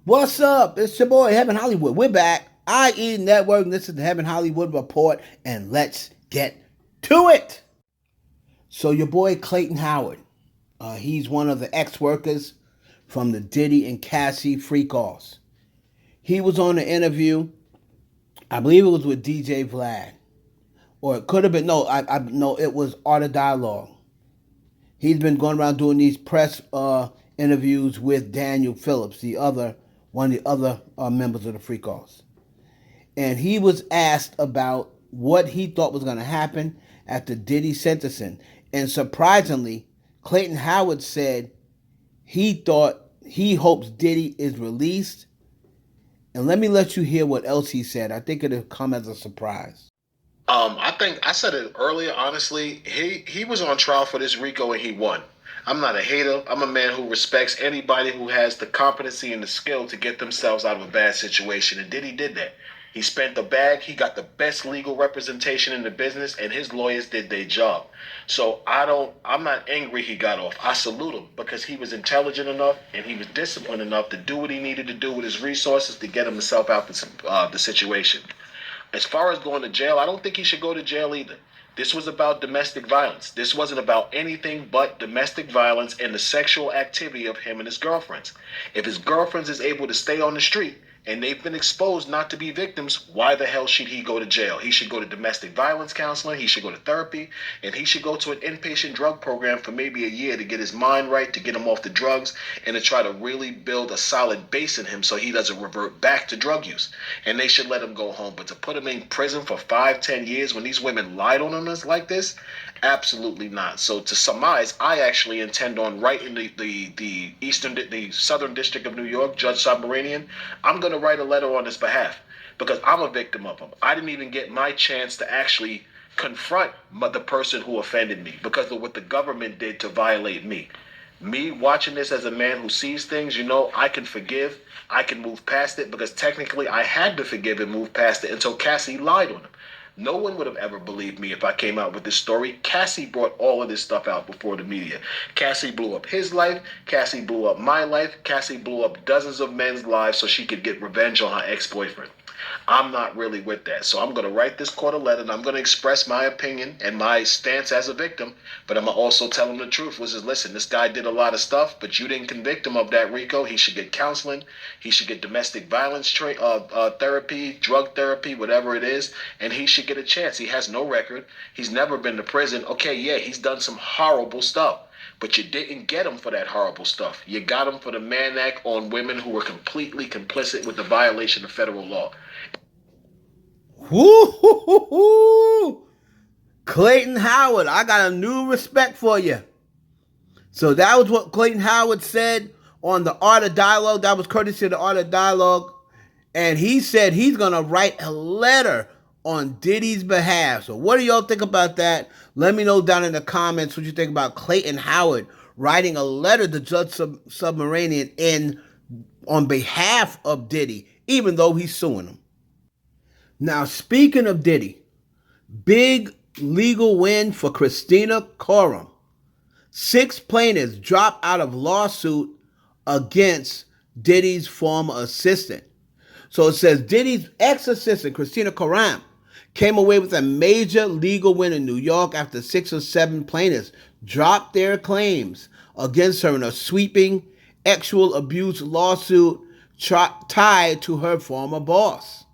What's up? It's your boy Heaven Hollywood. We're back. IE Network. This is the Heaven Hollywood Report, and let's get to it. So your boy Clayton Howard, he's one of the ex-workers from the Diddy and Cassie freak-offs. He was on an interview. I believe it was with DJ Vlad, or it could have been no. It was Art of Dialogue. He's been going around doing these press interviews with Daniel Phillips, one of the other members of the Freak Offs. And he was asked about what he thought was going to happen after Diddy's sentencing. And surprisingly, Clayton Howard said he hopes Diddy is released. And let me let you hear what else he said. I think it'll come as a surprise. I think I said it earlier. Honestly, he was on trial for this RICO and he won. I'm not a hater. I'm a man who respects anybody who has the competency and the skill to get themselves out of a bad situation. And Diddy did that. He spent the bag. He got the best legal representation in the business, and his lawyers did their job. So I'm not angry he got off. I salute him because he was intelligent enough and he was disciplined enough to do what he needed to do with his resources to get himself out the situation. As far as going to jail, I don't think he should go to jail either. This was about domestic violence. This wasn't about anything but domestic violence and the sexual activity of him and his girlfriends. If his girlfriends is able to stay on the street and they've been exposed not to be victims, why the hell should he go to jail? He should go to domestic violence counseling, he should go to therapy, and he should go to an inpatient drug program for maybe a year to get his mind right, to get him off the drugs, and to try to really build a solid base in him so he doesn't revert back to drug use. And they should let him go home. But to put him in prison for 5, 10 years when these women lied on him like this, absolutely not. So to surmise, I actually intend on writing the Southern District of New York, Judge Submarinian. I'm going to write a letter on his behalf because I'm a victim of him. I didn't even get my chance to actually confront the person who offended me because of what the government did to violate me. Me watching this as a man who sees things, I can forgive. I can move past it because technically I had to forgive and move past it until Cassie lied on him. No one would have ever believed me if I came out with this story. Cassie brought all of this stuff out before the media. Cassie blew up his life. Cassie blew up my life. Cassie blew up dozens of men's lives so she could get revenge on her ex-boyfriend. I'm not really with that. So I'm going to write this court a letter and I'm going to express my opinion and my stance as a victim. But I'm going to also tell him the truth, which is, listen, this guy did a lot of stuff, but you didn't convict him of that RICO. He should get counseling. He should get domestic violence therapy, drug therapy, whatever it is. And he should get a chance. He has no record. He's never been to prison. Okay, yeah, he's done some horrible stuff. But you didn't get him for that horrible stuff. You got him for the Mann Act on women who were completely complicit with the violation of federal law. Woo-hoo-hoo-hoo. Clayton Howard, I got a new respect for you. So that was what Clayton Howard said on the Art of Dialogue. That was courtesy of the Art of Dialogue. And he said he's going to write a letter on Diddy's behalf. So what do y'all think about that? Let me know down in the comments what you think about Clayton Howard writing a letter to Judge Submarinian on behalf of Diddy, even though he's suing him. Now, speaking of Diddy, big legal win for Christina Coram. 6 plaintiffs drop out of lawsuit against Diddy's former assistant. So it says Diddy's ex-assistant, Christina Coram, came away with a major legal win in New York after 6 or 7 plaintiffs dropped their claims against her in a sweeping sexual abuse lawsuit tied to her former boss.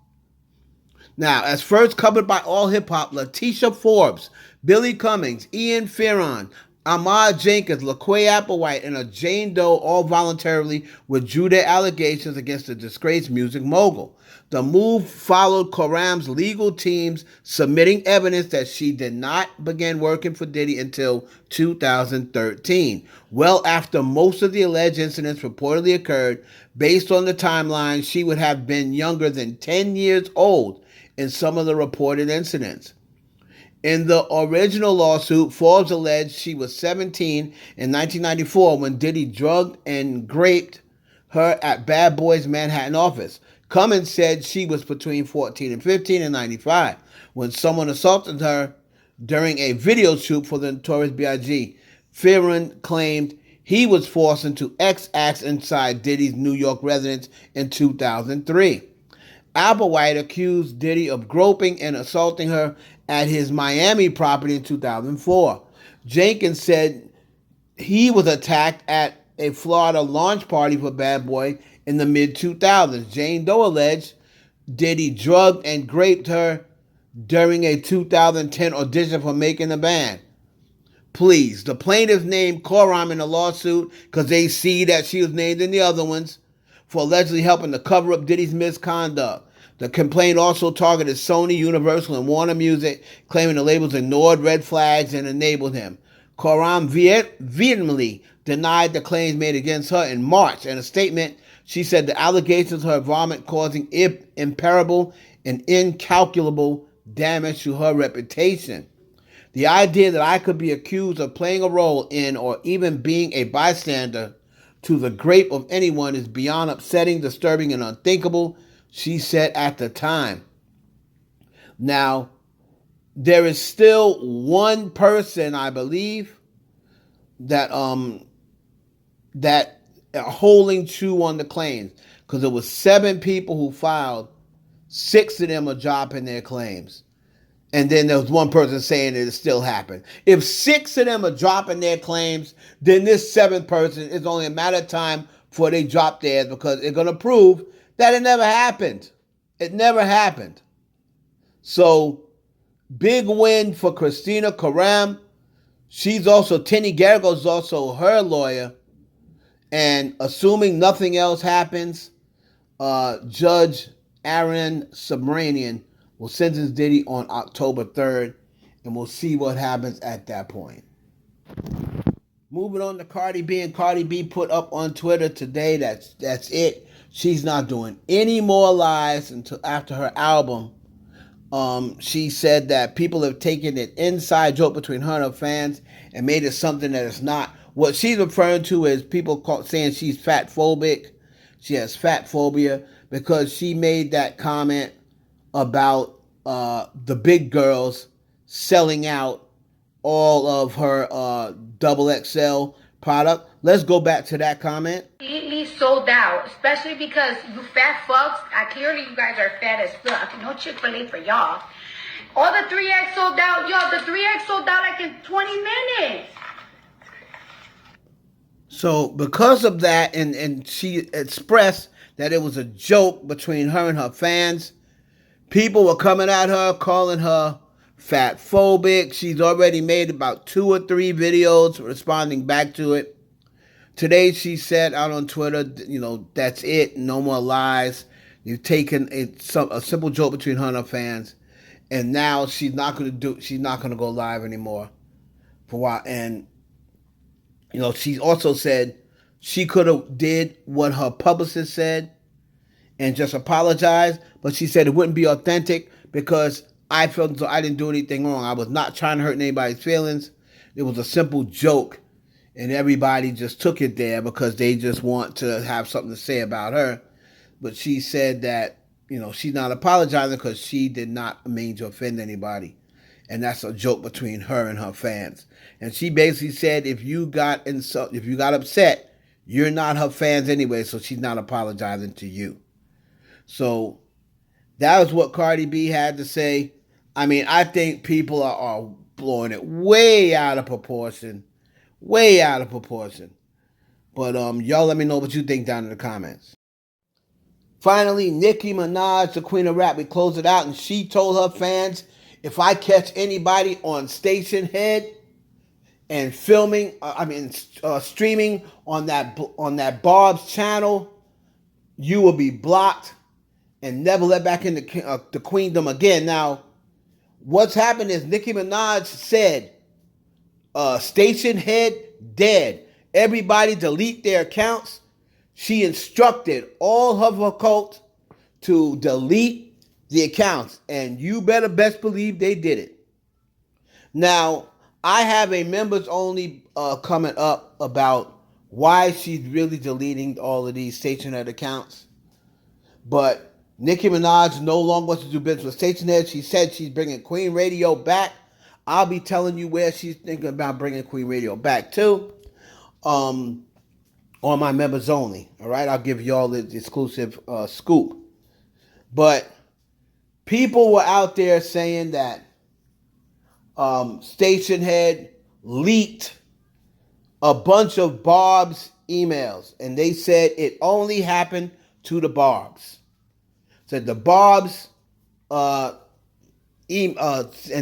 Now, as first covered by All Hip Hop, Letitia Forbes, Billy Cummings, Ian Ferron, Ahmad Jenkins, LaQuay Applewhite, and Jane Doe all voluntarily withdrew their allegations against the disgraced music mogul. The move followed Coram's legal teams submitting evidence that she did not begin working for Diddy until 2013, well after most of the alleged incidents reportedly occurred. Based on the timeline, she would have been younger than 10 years old in some of the reported incidents. In the original lawsuit, Forbes alleged she was 17 in 1994 when Diddy drugged and raped her at Bad Boy's Manhattan office. Cummins said she was between 14 and 15 in 95 when someone assaulted her during a video shoot for the Notorious B.I.G. Ferron claimed He was forced into X acts inside Diddy's New York residence in 2003. Applewhite accused Diddy of groping and assaulting her at his Miami property in 2004. Jenkins said he was attacked at a Florida launch party for Bad Boy in the mid 2000s. Jane Doe alleged Diddy drugged and raped her during a 2010 audition for Making the Band. Please, the plaintiffs named Coram in the lawsuit because they see that she was named in the other ones for allegedly helping to cover up Diddy's misconduct. The complaint also targeted Sony, Universal, and Warner Music, claiming the labels ignored red flags and enabled him. Coram vehemently denied the claims made against her in March. In a statement, she said the allegations of her involvement causing irreparable and incalculable damage to her reputation. The idea that I could be accused of playing a role in or even being a bystander to the rape of anyone is beyond upsetting, disturbing, and unthinkable, she said at the time. Now, there is still one person, I believe, that holding true on the claims, because there was 7 people who filed. 6 of them are dropping their claims. And then there was one person saying that it still happened. If 6 of them are dropping their claims, then this 7th person is only a matter of time before they drop theirs, because they're going to prove that it never happened. It never happened. So, big win for Christina Karam. She's also, Tenny Garrigo's also her lawyer. And assuming nothing else happens, Judge Aaron Subramanian will sentence Diddy on October 3rd, and we'll see what happens at that point. Moving on to Cardi B, and Cardi B put up on Twitter today that's it. She's not doing any more lives until after her album. She said that people have taken an inside joke between her and her fans and made it something that it's not. What she's referring to is people saying she's fat phobic. She has fat phobia because she made that comment about the big girls selling out all of her XXL product. Let's go back to that comment. Completely sold out, especially because you fat fucks, clearly you guys are fat as fuck. No Chick-fil-A for y'all. All the 3X sold out. Y'all, the 3X sold out like in 20 minutes. So because of that, and she expressed that it was a joke between her and her fans, people were coming at her, calling her fat phobic. She's already made about 2 or 3 videos responding back to it. Today she said out on Twitter, that's it, no more lies. You've taken a simple joke between her and her fans, and now she's not going to go live anymore for a while. And she also said she could have did what her publicist said and just apologized, but she said it wouldn't be authentic because I felt so I didn't do anything wrong. I was not trying to hurt anybody's feelings. It was a simple joke, and everybody just took it there because they just want to have something to say about her. But she said that, she's not apologizing because she did not mean to offend anybody. And that's a joke between her and her fans. And she basically said if you got upset, you're not her fans anyway, so she's not apologizing to you. So that was what Cardi B had to say. I mean, I think people are blowing it way out of proportion. Way out of proportion. But y'all let me know what you think down in the comments. Finally, Nicki Minaj, the queen of rap, we close it out, and she told her fans, if I catch anybody on Stationhead and streaming on that Barbz channel, you will be blocked and never let back in the queendom again. Now, what's happened is Nicki Minaj said, Stationhead dead. Everybody delete their accounts. She instructed all of her cult to delete the accounts, and you better best believe they did it. Now, I have a members only coming up about why she's really deleting all of these Stationhead accounts. But Nicki Minaj no longer wants to do business with Stationhead. She said she's bringing Queen Radio back. I'll be telling you where she's thinking about bringing Queen Radio back to. on my members only. All right, I'll give y'all the exclusive scoop. But people were out there saying that Stationhead leaked a bunch of Barbz emails, and they said it only happened to the Barbz. Said the Barbz, and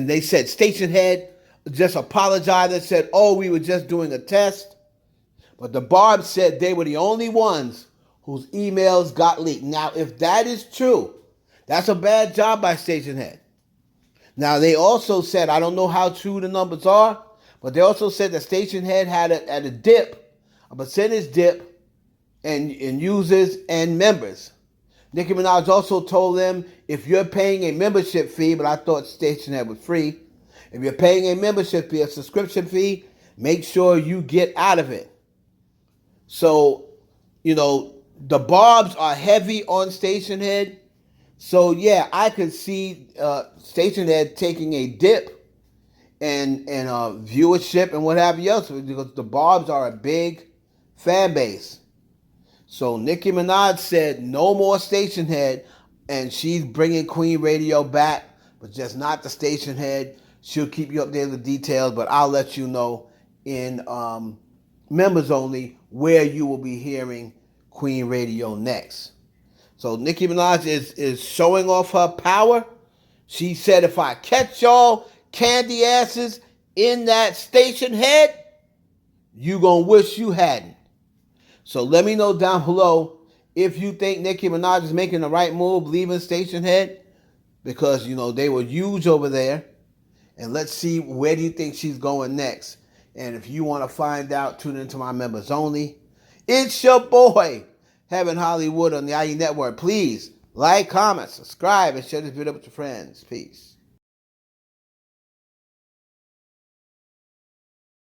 they said Stationhead just apologized and said, "Oh, we were just doing a test." But the Barbz said they were the only ones whose emails got leaked. Now, if that is true, that's a bad job by Stationhead. Now, they also said, I don't know how true the numbers are, but they also said that Stationhead had a dip, a percentage dip, in users and members. Nicki Minaj also told them, if you're paying a membership fee, but I thought Stationhead was free, if you're paying a membership fee, a subscription fee, make sure you get out of it. So, the Barbz are heavy on Stationhead. So, yeah, I could see Stationhead taking a dip and viewership and what have you else, because the Barbz are a big fan base. So Nicki Minaj said no more Stationhead, and she's bringing Queen Radio back, but just not the Stationhead. She'll keep you updated with details, but I'll let you know in members only where you will be hearing Queen Radio next. So Nicki Minaj is showing off her power. She said, if I catch y'all candy asses in that Stationhead, you gonna wish you hadn't. So let me know down below if you think Nicki Minaj is making the right move leaving Stationhead, because, they were huge over there. And let's see, where do you think she's going next? And if you want to find out, tune into my members only. It's your boy, Heaven Hollywood on the IE Network. Please like, comment, subscribe, and share this video with your friends. Peace.